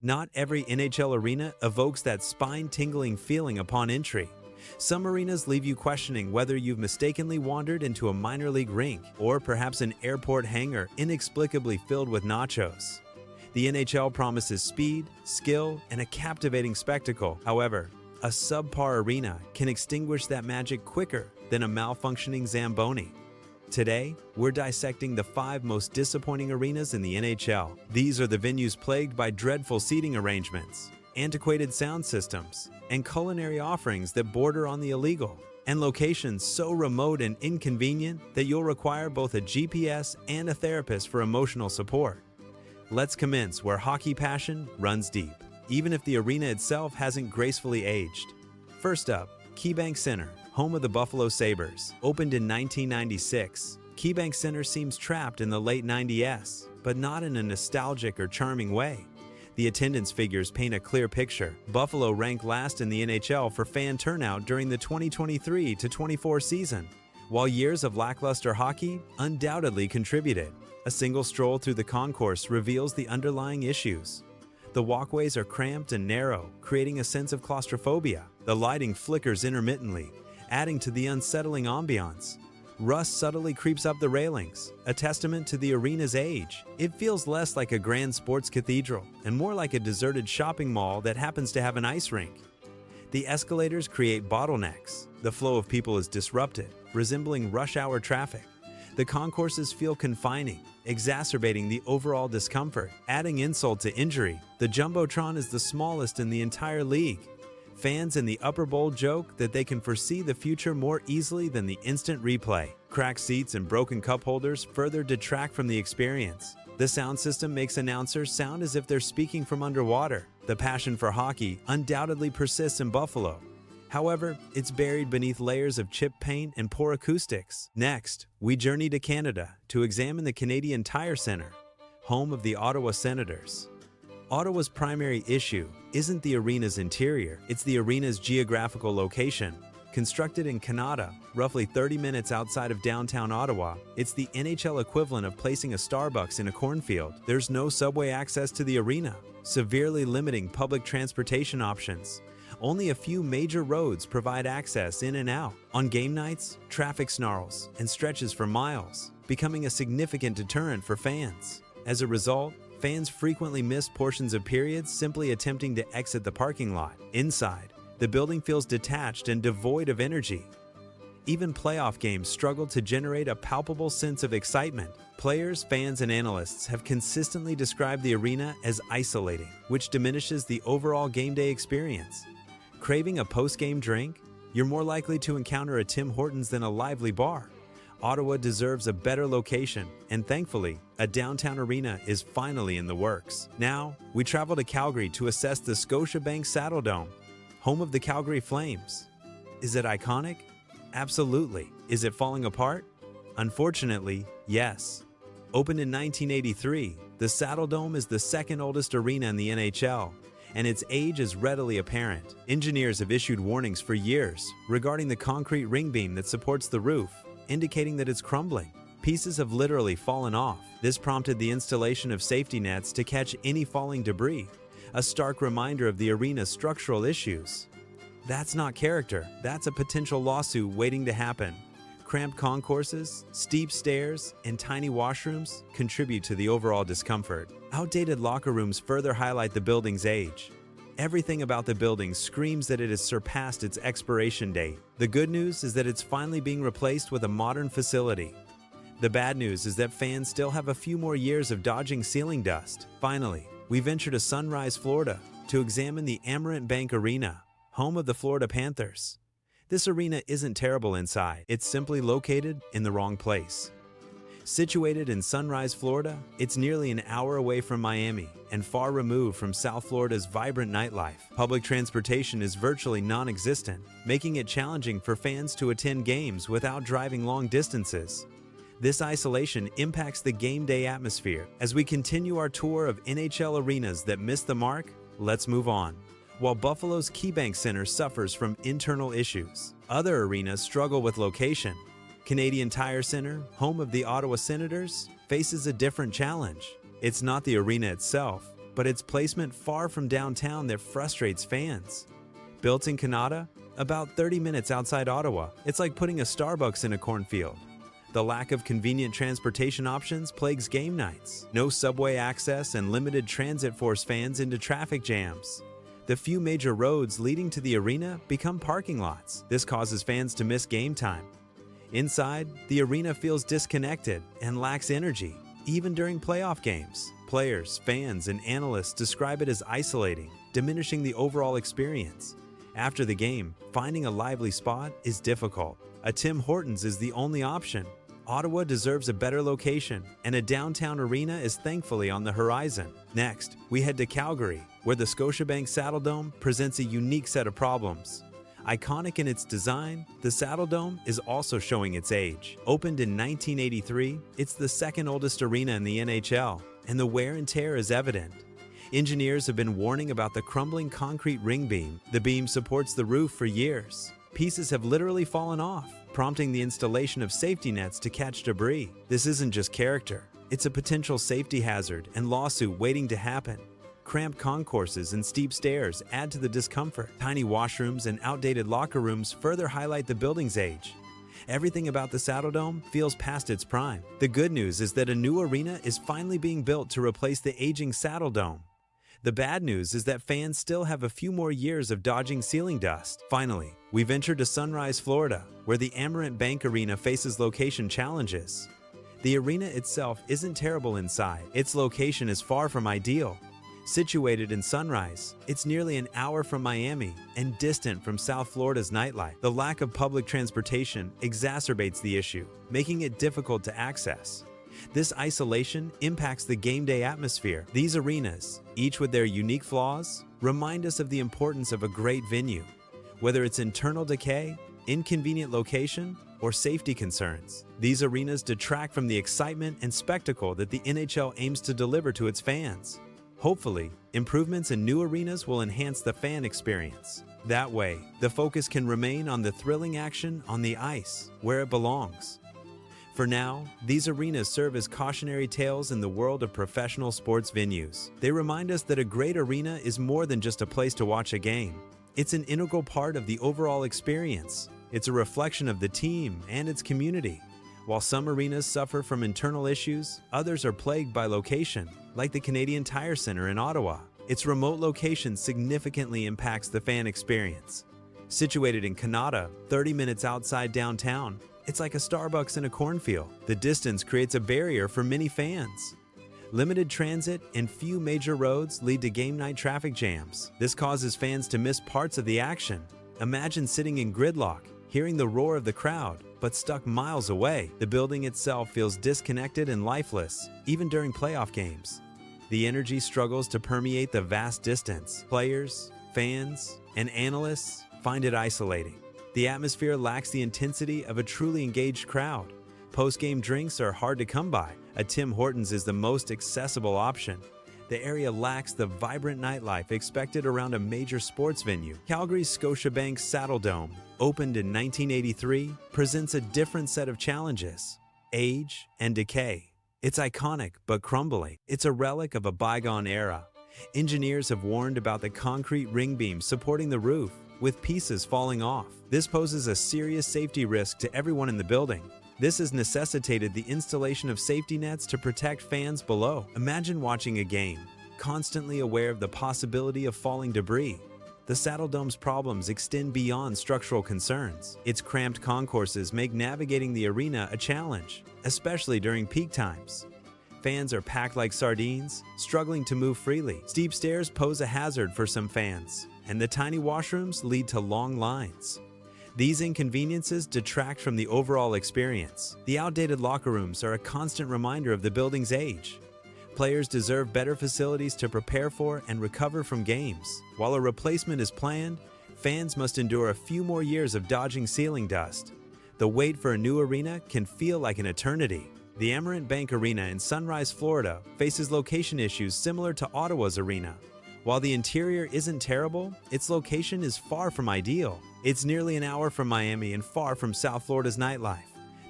Not every NHL arena evokes that spine-tingling feeling upon entry. Some arenas leave you questioning whether you've mistakenly wandered into a minor league rink or perhaps an airport hangar inexplicably filled with nachos. The NHL promises speed, skill, and a captivating spectacle. However, a subpar arena can extinguish that magic quicker than a malfunctioning Zamboni. Today, we're dissecting the 5 most disappointing arenas in the NHL. These are the venues plagued by dreadful seating arrangements, antiquated sound systems, and culinary offerings that border on the illegal, and locations so remote and inconvenient that you'll require both a GPS and a therapist for emotional support. Let's commence where hockey passion runs deep, even if the arena itself hasn't gracefully aged. First up, KeyBank Center, home of the Buffalo Sabres. Opened in 1996, KeyBank Center seems trapped in the late 90s, but not in a nostalgic or charming way. The attendance figures paint a clear picture. Buffalo ranked last in the NHL for fan turnout during the 2023-24 season, while years of lackluster hockey undoubtedly contributed. A single stroll through the concourse reveals the underlying issues. The walkways are cramped and narrow, creating a sense of claustrophobia. The lighting flickers intermittently, adding to the unsettling ambiance. Rust subtly creeps up the railings, a testament to the arena's age. It feels less like a grand sports cathedral and more like a deserted shopping mall that happens to have an ice rink. The escalators create bottlenecks. The flow of people is disrupted, resembling rush hour traffic. The concourses feel confining, exacerbating the overall discomfort. Adding insult to injury, the Jumbotron is the smallest in the entire league. Fans in the upper bowl joke that they can foresee the future more easily than the instant replay. Cracked seats and broken cup holders further detract from the experience. The sound system makes announcers sound as if they're speaking from underwater. The passion for hockey undoubtedly persists in Buffalo. However, it's buried beneath layers of chip paint and poor acoustics. Next, we journey to Canada to examine the Canadian Tire Centre, home of the Ottawa Senators. Ottawa's primary issue isn't the arena's interior, it's the arena's geographical location. Constructed in Canada, roughly 30 minutes outside of downtown Ottawa, it's the NHL equivalent of placing a Starbucks in a cornfield. There's no subway access to the arena, severely limiting public transportation options. Only a few major roads provide access in and out. On game nights, traffic snarls and stretches for miles, becoming a significant deterrent for fans. As a result, fans frequently miss portions of periods simply attempting to exit the parking lot. Inside, the building feels detached and devoid of energy. Even playoff games struggle to generate a palpable sense of excitement. Players, fans, and analysts have consistently described the arena as isolating, which diminishes the overall game day experience. Craving a post-game drink? You're more likely to encounter a Tim Hortons than a lively bar. Ottawa deserves a better location, and thankfully, a downtown arena is finally in the works. Now, we travel to Calgary to assess the Scotiabank Saddledome, home of the Calgary Flames. Is it iconic? Absolutely. Is it falling apart? Unfortunately, yes. Opened in 1983, the Saddledome is the second oldest arena in the NHL, and its age is readily apparent. Engineers have issued warnings for years regarding the concrete ring beam that supports the roof, indicating that it's crumbling. Pieces have literally fallen off. This prompted the installation of safety nets to catch any falling debris, a stark reminder of the arena's structural issues. That's not character, that's a potential lawsuit waiting to happen. Cramped concourses, steep stairs, and tiny washrooms contribute to the overall discomfort. Outdated locker rooms further highlight the building's age. Everything about the building screams that it has surpassed its expiration date. The good news is that it's finally being replaced with a modern facility. The bad news is that fans still have a few more years of dodging ceiling dust. Finally, we venture to Sunrise, Florida, to examine the Amerant Bank Arena, home of the Florida Panthers. This arena isn't terrible inside, it's simply located in the wrong place. Situated in Sunrise, Florida, it's nearly an hour away from Miami and far removed from South Florida's vibrant nightlife. Public transportation is virtually non-existent, making it challenging for fans to attend games without driving long distances. This isolation impacts the game day atmosphere. As we continue our tour of NHL arenas that missed the mark, let's move on. While Buffalo's KeyBank Center suffers from internal issues, other arenas struggle with location. Canadian Tire Centre, home of the Ottawa Senators, faces a different challenge. It's not the arena itself, but its placement far from downtown that frustrates fans. Built in Canada, about 30 minutes outside Ottawa, it's like putting a Starbucks in a cornfield. The lack of convenient transportation options plagues game nights. No subway access and limited transit force fans into traffic jams. The few major roads leading to the arena become parking lots. This causes fans to miss game time. Inside, the arena feels disconnected and lacks energy, even during playoff games. Players, fans, and analysts describe it as isolating, diminishing the overall experience. After the game, finding a lively spot is difficult. A Tim Hortons is the only option. Ottawa deserves a better location, and a downtown arena is thankfully on the horizon. Next, we head to Calgary, where the Scotiabank Saddledome presents a unique set of problems. Iconic in its design, the Saddledome is also showing its age. Opened in 1983, it's the second oldest arena in the NHL, and the wear and tear is evident. Engineers have been warning about the crumbling concrete ring beam. The beam supports the roof for years. Pieces have literally fallen off, prompting the installation of safety nets to catch debris. This isn't just character, it's a potential safety hazard and lawsuit waiting to happen. Cramped concourses and steep stairs add to the discomfort. Tiny washrooms and outdated locker rooms further highlight the building's age. Everything about the Saddledome feels past its prime. The good news is that a new arena is finally being built to replace the aging Saddledome. The bad news is that fans still have a few more years of dodging ceiling dust. Finally, we venture to Sunrise, Florida, where the Amerant Bank Arena faces location challenges. The arena itself isn't terrible inside. Its location is far from ideal. Situated in Sunrise, it's nearly an hour from Miami and distant from South Florida's nightlife. The lack of public transportation exacerbates the issue, making it difficult to access. This isolation impacts the game day atmosphere. These arenas, each with their unique flaws, remind us of the importance of a great venue. Whether it's internal decay, inconvenient location, or safety concerns, these arenas detract from the excitement and spectacle that the NHL aims to deliver to its fans. Hopefully, improvements in new arenas will enhance the fan experience. That way, the focus can remain on the thrilling action on the ice, where it belongs. For now, these arenas serve as cautionary tales in the world of professional sports venues. They remind us that a great arena is more than just a place to watch a game. It's an integral part of the overall experience. It's a reflection of the team and its community. While some arenas suffer from internal issues, others are plagued by location, like the Canadian Tire Centre in Ottawa. Its remote location significantly impacts the fan experience. Situated in Canada, 30 minutes outside downtown, it's like a Starbucks in a cornfield. The distance creates a barrier for many fans. Limited transit and few major roads lead to game night traffic jams. This causes fans to miss parts of the action. Imagine sitting in gridlock, hearing the roar of the crowd, but stuck miles away. The building itself feels disconnected and lifeless, even during playoff games. The energy struggles to permeate the vast distance. Players, fans, and analysts find it isolating. The atmosphere lacks the intensity of a truly engaged crowd. Post-game drinks are hard to come by. A Tim Hortons is the most accessible option. The area lacks the vibrant nightlife expected around a major sports venue. Calgary's Scotiabank Saddledome, opened in 1983, presents a different set of challenges: age and decay. It's iconic but crumbling. It's a relic of a bygone era. Engineers have warned about the concrete ring beams supporting the roof, with pieces falling off. This poses a serious safety risk to everyone in the building. This has necessitated the installation of safety nets to protect fans below. Imagine watching a game, constantly aware of the possibility of falling debris. The Saddledome's problems extend beyond structural concerns. Its cramped concourses make navigating the arena a challenge, especially during peak times. Fans are packed like sardines, struggling to move freely. Steep stairs pose a hazard for some fans, and the tiny washrooms lead to long lines. These inconveniences detract from the overall experience. The outdated locker rooms are a constant reminder of the building's age. Players deserve better facilities to prepare for and recover from games. While a replacement is planned, fans must endure a few more years of dodging ceiling dust. The wait for a new arena can feel like an eternity. The Amerant Bank Arena in Sunrise, Florida, faces location issues similar to Ottawa's arena. While the interior isn't terrible, its location is far from ideal. It's nearly an hour from Miami and far from South Florida's nightlife.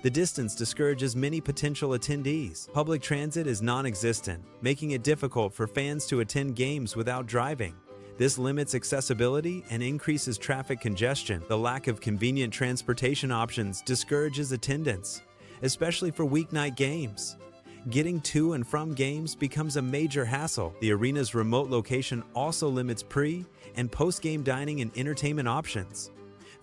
The distance discourages many potential attendees. Public transit is non-existent, making it difficult for fans to attend games without driving. This limits accessibility and increases traffic congestion. The lack of convenient transportation options discourages attendance, especially for weeknight games. Getting to and from games becomes a major hassle. The arena's remote location also limits pre- and post-game dining and entertainment options.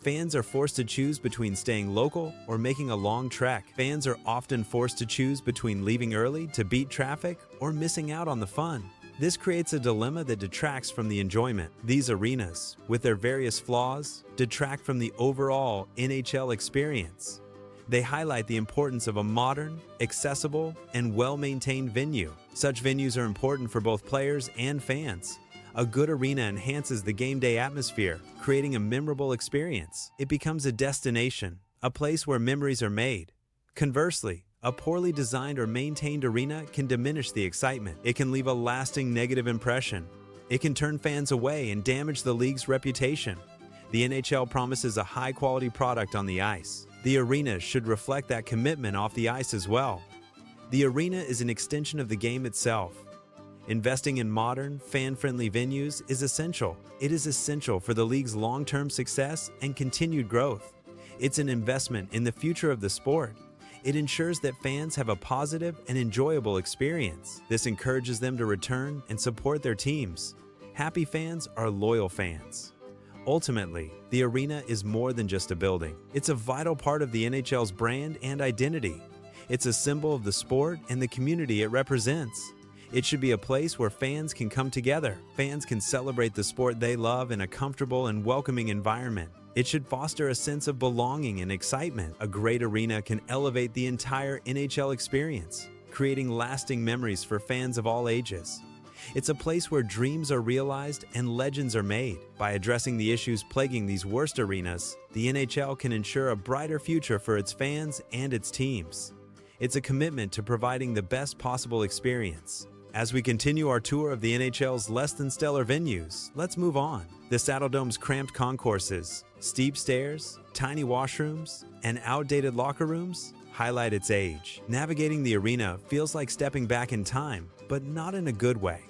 Fans are forced to choose between staying local or making a long trek. Fans are often forced to choose between leaving early to beat traffic or missing out on the fun. This creates a dilemma that detracts from the enjoyment. These arenas, with their various flaws, detract from the overall NHL experience. They highlight the importance of a modern, accessible, and well-maintained venue. Such venues are important for both players and fans. A good arena enhances the game day atmosphere, creating a memorable experience. It becomes a destination, a place where memories are made. Conversely, a poorly designed or maintained arena can diminish the excitement. It can leave a lasting negative impression. It can turn fans away and damage the league's reputation. The NHL promises a high-quality product on the ice. The arena should reflect that commitment off the ice as well. The arena is an extension of the game itself. Investing in modern, fan-friendly venues is essential. It is essential for the league's long-term success and continued growth. It's an investment in the future of the sport. It ensures that fans have a positive and enjoyable experience. This encourages them to return and support their teams. Happy fans are loyal fans. Ultimately, the arena is more than just a building. It's a vital part of the NHL's brand and identity. It's a symbol of the sport and the community it represents. It should be a place where fans can come together. Fans can celebrate the sport they love in a comfortable and welcoming environment. It should foster a sense of belonging and excitement. A great arena can elevate the entire NHL experience, creating lasting memories for fans of all ages. It's a place where dreams are realized and legends are made. By addressing the issues plaguing these worst arenas, the NHL can ensure a brighter future for its fans and its teams. It's a commitment to providing the best possible experience. As we continue our tour of the NHL's less-than-stellar venues, let's move on. The Saddledome's cramped concourses, steep stairs, tiny washrooms, and outdated locker rooms highlight its age. Navigating the arena feels like stepping back in time, but not in a good way.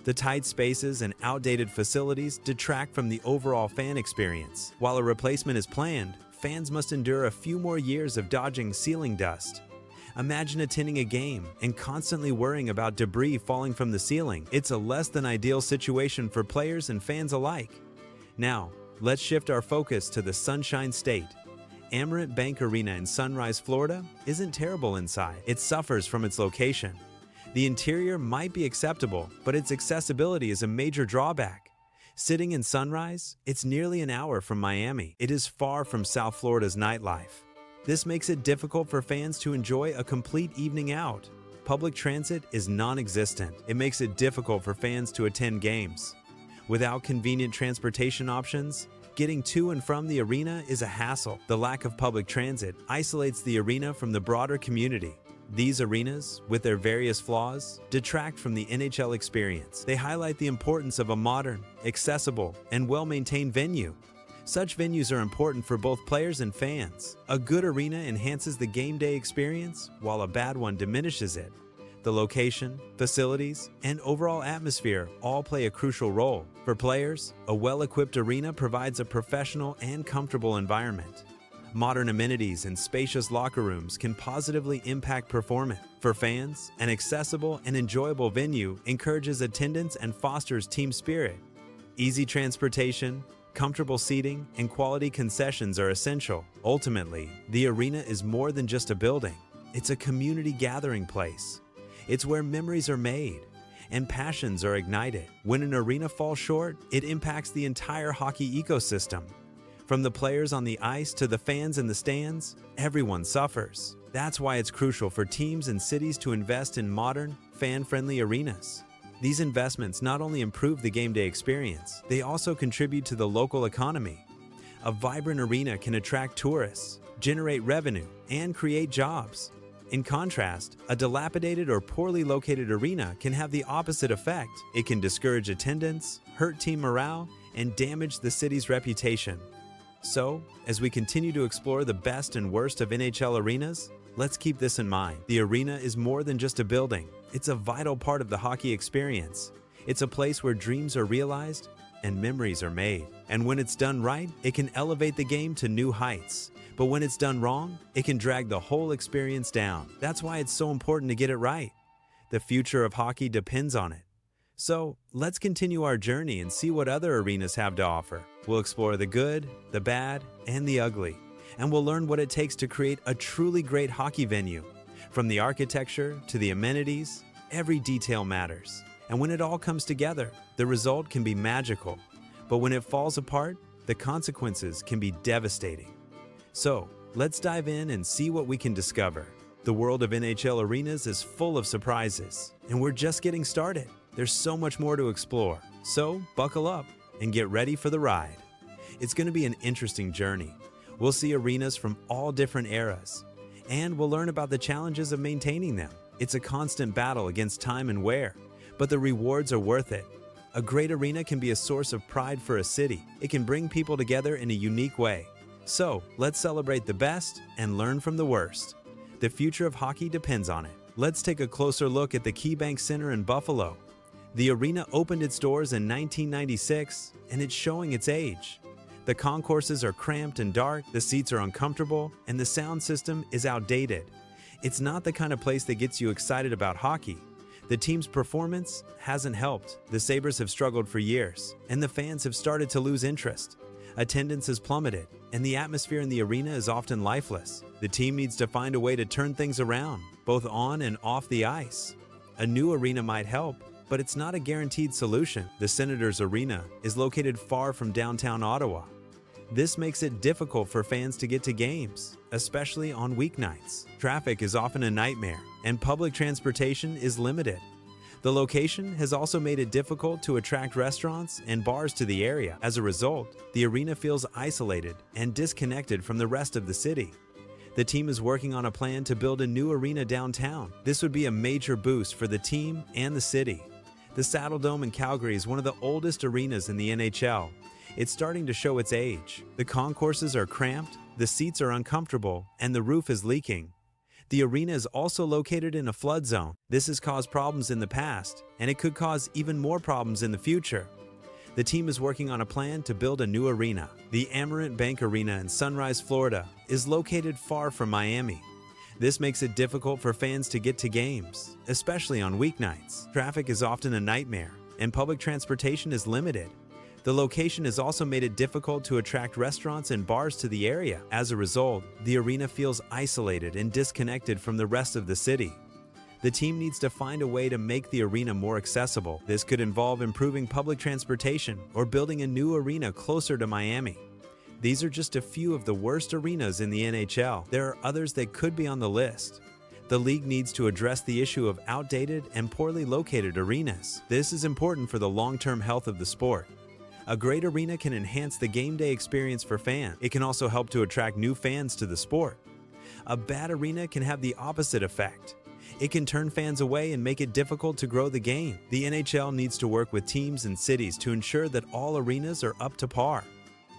The tight spaces and outdated facilities detract from the overall fan experience. While a replacement is planned, fans must endure a few more years of dodging ceiling dust. Imagine attending a game and constantly worrying about debris falling from the ceiling. It's a less than ideal situation for players and fans alike. Now, let's shift our focus to the Sunshine State. Amerant Bank Arena in Sunrise, Florida isn't terrible inside. It suffers from its location. The interior might be acceptable, but its accessibility is a major drawback. Sitting in Sunrise, it's nearly an hour from Miami. It is far from South Florida's nightlife. This makes it difficult for fans to enjoy a complete evening out. Public transit is non-existent. It makes it difficult for fans to attend games. Without convenient transportation options, getting to and from the arena is a hassle. The lack of public transit isolates the arena from the broader community. These arenas, with their various flaws, detract from the NHL experience. They highlight the importance of a modern, accessible, and well-maintained venue. Such venues are important for both players and fans. A good arena enhances the game day experience, while a bad one diminishes it. The location, facilities, and overall atmosphere all play a crucial role. For players, a well-equipped arena provides a professional and comfortable environment. Modern amenities and spacious locker rooms can positively impact performance. For fans, an accessible and enjoyable venue encourages attendance and fosters team spirit. Easy transportation, comfortable seating, and quality concessions are essential. Ultimately, the arena is more than just a building. It's a community gathering place. It's where memories are made and passions are ignited. When an arena falls short, it impacts the entire hockey ecosystem. From the players on the ice to the fans in the stands, everyone suffers. That's why it's crucial for teams and cities to invest in modern, fan-friendly arenas. These investments not only improve the game day experience, they also contribute to the local economy. A vibrant arena can attract tourists, generate revenue, and create jobs. In contrast, a dilapidated or poorly located arena can have the opposite effect. It can discourage attendance, hurt team morale, and damage the city's reputation. So, as we continue to explore the best and worst of NHL arenas, let's keep this in mind. The arena is more than just a building. It's a vital part of the hockey experience. It's a place where dreams are realized and memories are made. And when it's done right, it can elevate the game to new heights. But when it's done wrong, it can drag the whole experience down. That's why it's so important to get it right. The future of hockey depends on it. So, let's continue our journey and see what other arenas have to offer. We'll explore the good, the bad, and the ugly. And we'll learn what it takes to create a truly great hockey venue. From the architecture to the amenities, every detail matters. And when it all comes together, the result can be magical. But when it falls apart, the consequences can be devastating. So, let's dive in and see what we can discover. The world of NHL arenas is full of surprises, and we're just getting started. There's so much more to explore. So, buckle up and get ready for the ride. It's going to be an interesting journey. We'll see arenas from all different eras, and we'll learn about the challenges of maintaining them. It's a constant battle against time and wear, but the rewards are worth it. A great arena can be a source of pride for a city. It can bring people together in a unique way. So, let's celebrate the best and learn from the worst. The future of hockey depends on it. Let's take a closer look at the KeyBank Center in Buffalo. The arena opened its doors in 1996, and it's showing its age. The concourses are cramped and dark, the seats are uncomfortable, and the sound system is outdated. It's not the kind of place that gets you excited about hockey. The team's performance hasn't helped. The Sabres have struggled for years, and the fans have started to lose interest. Attendance has plummeted, and the atmosphere in the arena is often lifeless. The team needs to find a way to turn things around, both on and off the ice. A new arena might help, but it's not a guaranteed solution. The Senators Arena is located far from downtown Ottawa. This makes it difficult for fans to get to games, especially on weeknights. Traffic is often a nightmare, and public transportation is limited. The location has also made it difficult to attract restaurants and bars to the area. As a result, the arena feels isolated and disconnected from the rest of the city. The team is working on a plan to build a new arena downtown. This would be a major boost for the team and the city. The Saddledome in Calgary is one of the oldest arenas in the NHL. It's starting to show its age. The concourses are cramped, the seats are uncomfortable, and the roof is leaking. The arena is also located in a flood zone. This has caused problems in the past, and it could cause even more problems in the future. The team is working on a plan to build a new arena. The Amerant Bank Arena in Sunrise, Florida, is located far from Miami. This makes it difficult for fans to get to games, especially on weeknights. Traffic is often a nightmare, and public transportation is limited. The location has also made it difficult to attract restaurants and bars to the area. As a result, the arena feels isolated and disconnected from the rest of the city. The team needs to find a way to make the arena more accessible. This could involve improving public transportation or building a new arena closer to Miami. These are just a few of the worst arenas in the NHL. There are others that could be on the list. The league needs to address the issue of outdated and poorly located arenas. This is important for the long-term health of the sport. A great arena can enhance the game day experience for fans. It can also help to attract new fans to the sport. A bad arena can have the opposite effect. It can turn fans away and make it difficult to grow the game. The NHL needs to work with teams and cities to ensure that all arenas are up to par.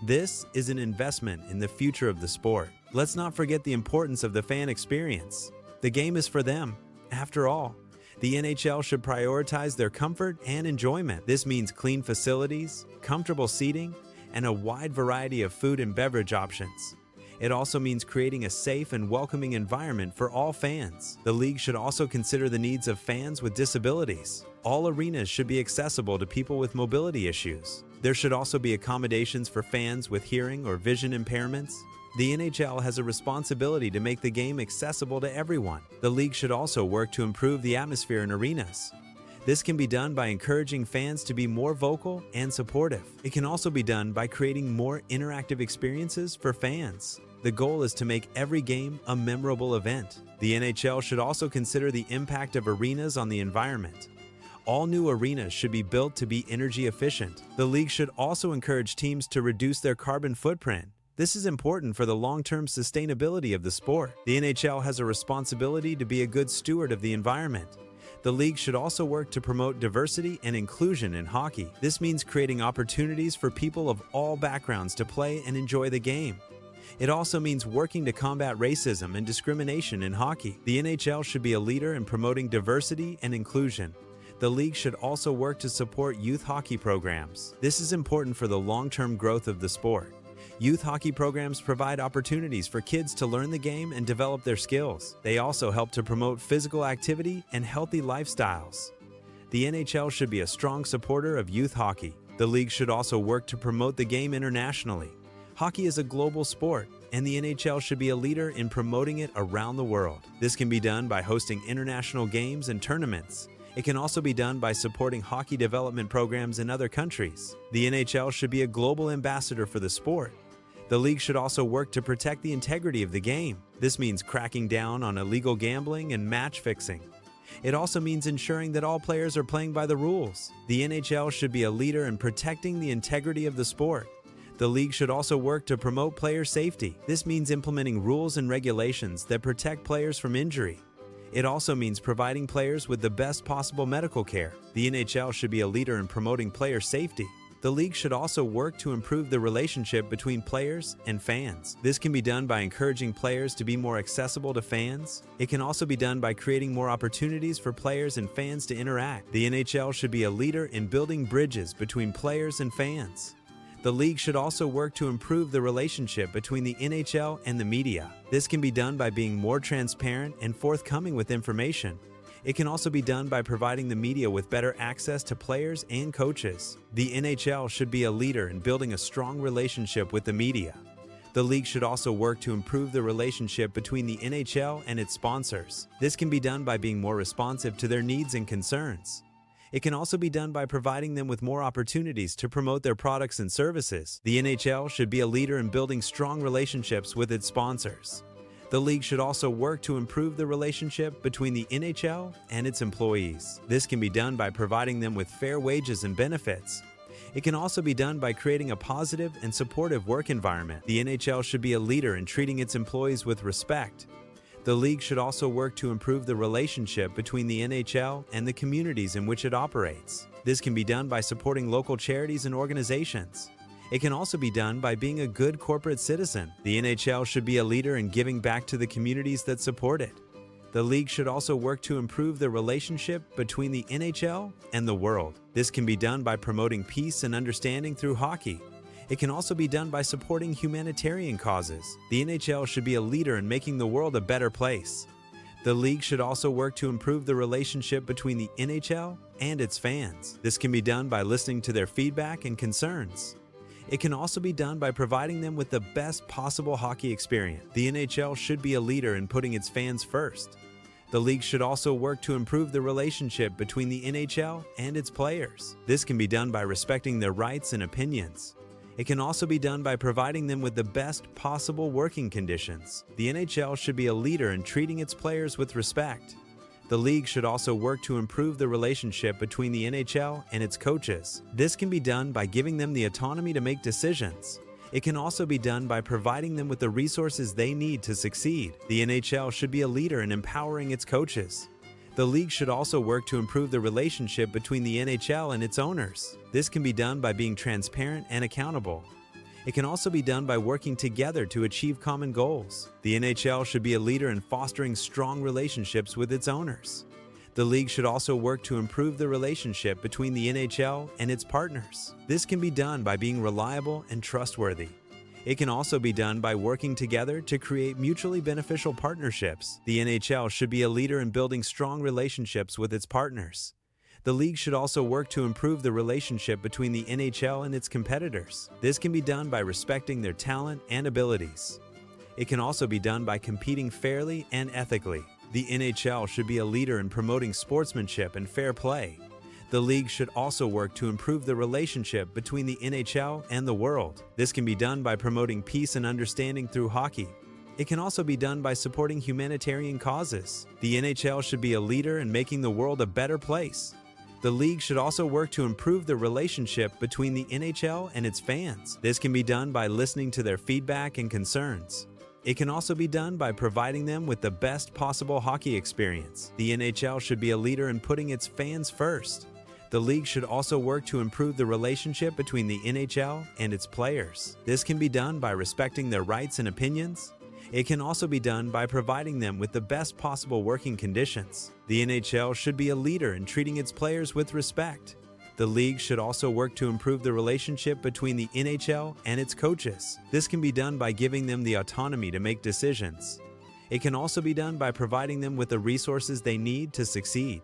This is an investment in the future of the sport. Let's not forget the importance of the fan experience. The game is for them. After all, the NHL should prioritize their comfort and enjoyment. This means clean facilities, comfortable seating, and a wide variety of food and beverage options. It also means creating a safe and welcoming environment for all fans. The league should also consider the needs of fans with disabilities. All arenas should be accessible to people with mobility issues. There should also be accommodations for fans with hearing or vision impairments. The NHL has a responsibility to make the game accessible to everyone. The league should also work to improve the atmosphere in arenas. This can be done by encouraging fans to be more vocal and supportive. It can also be done by creating more interactive experiences for fans. The goal is to make every game a memorable event. The NHL should also consider the impact of arenas on the environment. All new arenas should be built to be energy efficient. The league should also encourage teams to reduce their carbon footprint. This is important for the long-term sustainability of the sport. The NHL has a responsibility to be a good steward of the environment. The league should also work to promote diversity and inclusion in hockey. This means creating opportunities for people of all backgrounds to play and enjoy the game. It also means working to combat racism and discrimination in hockey. The NHL should be a leader in promoting diversity and inclusion. The league should also work to support youth hockey programs. This is important for the long-term growth of the sport. Youth hockey programs provide opportunities for kids to learn the game and develop their skills. They also help to promote physical activity and healthy lifestyles. The NHL should be a strong supporter of youth hockey. The league should also work to promote the game internationally. Hockey is a global sport, and the NHL should be a leader in promoting it around the world. This can be done by hosting international games and tournaments. It can also be done by supporting hockey development programs in other countries. The NHL should be a global ambassador for the sport. The league should also work to protect the integrity of the game. This means cracking down on illegal gambling and match fixing. It also means ensuring that all players are playing by the rules. The NHL should be a leader in protecting the integrity of the sport. The league should also work to promote player safety. This means implementing rules and regulations that protect players from injury. It also means providing players with the best possible medical care. The NHL should be a leader in promoting player safety. The league should also work to improve the relationship between players and fans. This can be done by encouraging players to be more accessible to fans. It can also be done by creating more opportunities for players and fans to interact. The NHL should be a leader in building bridges between players and fans. The league should also work to improve the relationship between the NHL and the media. This can be done by being more transparent and forthcoming with information. It can also be done by providing the media with better access to players and coaches. The NHL should be a leader in building a strong relationship with the media. The league should also work to improve the relationship between the NHL and its sponsors. This can be done by being more responsive to their needs and concerns. It can also be done by providing them with more opportunities to promote their products and services. The NHL should be a leader in building strong relationships with its sponsors. The league should also work to improve the relationship between the NHL and its employees. This can be done by providing them with fair wages and benefits. It can also be done by creating a positive and supportive work environment. The NHL should be a leader in treating its employees with respect. The league should also work to improve the relationship between the NHL and the communities in which it operates. This can be done by supporting local charities and organizations. It can also be done by being a good corporate citizen. The NHL should be a leader in giving back to the communities that support it. The league should also work to improve the relationship between the NHL and the world. This can be done by promoting peace and understanding through hockey. It can also be done by supporting humanitarian causes. The NHL should be a leader in making the world a better place. The league should also work to improve the relationship between the NHL and its fans. This can be done by listening to their feedback and concerns. It can also be done by providing them with the best possible hockey experience. The NHL should be a leader in putting its fans first. The league should also work to improve the relationship between the NHL and its players. This can be done by respecting their rights and opinions. It can also be done by providing them with the best possible working conditions. The NHL should be a leader in treating its players with respect. The league should also work to improve the relationship between the NHL and its coaches. This can be done by giving them the autonomy to make decisions. It can also be done by providing them with the resources they need to succeed. The NHL should be a leader in empowering its coaches. The league should also work to improve the relationship between the NHL and its owners. This can be done by being transparent and accountable. It can also be done by working together to achieve common goals. The NHL should be a leader in fostering strong relationships with its owners. The league should also work to improve the relationship between the NHL and its partners. This can be done by being reliable and trustworthy. It can also be done by working together to create mutually beneficial partnerships. The NHL should be a leader in building strong relationships with its partners. The league should also work to improve the relationship between the NHL and its competitors. This can be done by respecting their talent and abilities. It can also be done by competing fairly and ethically. The NHL should be a leader in promoting sportsmanship and fair play. The league should also work to improve the relationship between the NHL and the world. This can be done by promoting peace and understanding through hockey. It can also be done by supporting humanitarian causes. The NHL should be a leader in making the world a better place. The league should also work to improve the relationship between the NHL and its fans. This can be done by listening to their feedback and concerns. It can also be done by providing them with the best possible hockey experience. The NHL should be a leader in putting its fans first. The league should also work to improve the relationship between the NHL and its players. This can be done by respecting their rights and opinions. It can also be done by providing them with the best possible working conditions. The NHL should be a leader in treating its players with respect. The league should also work to improve the relationship between the NHL and its coaches. This can be done by giving them the autonomy to make decisions. It can also be done by providing them with the resources they need to succeed.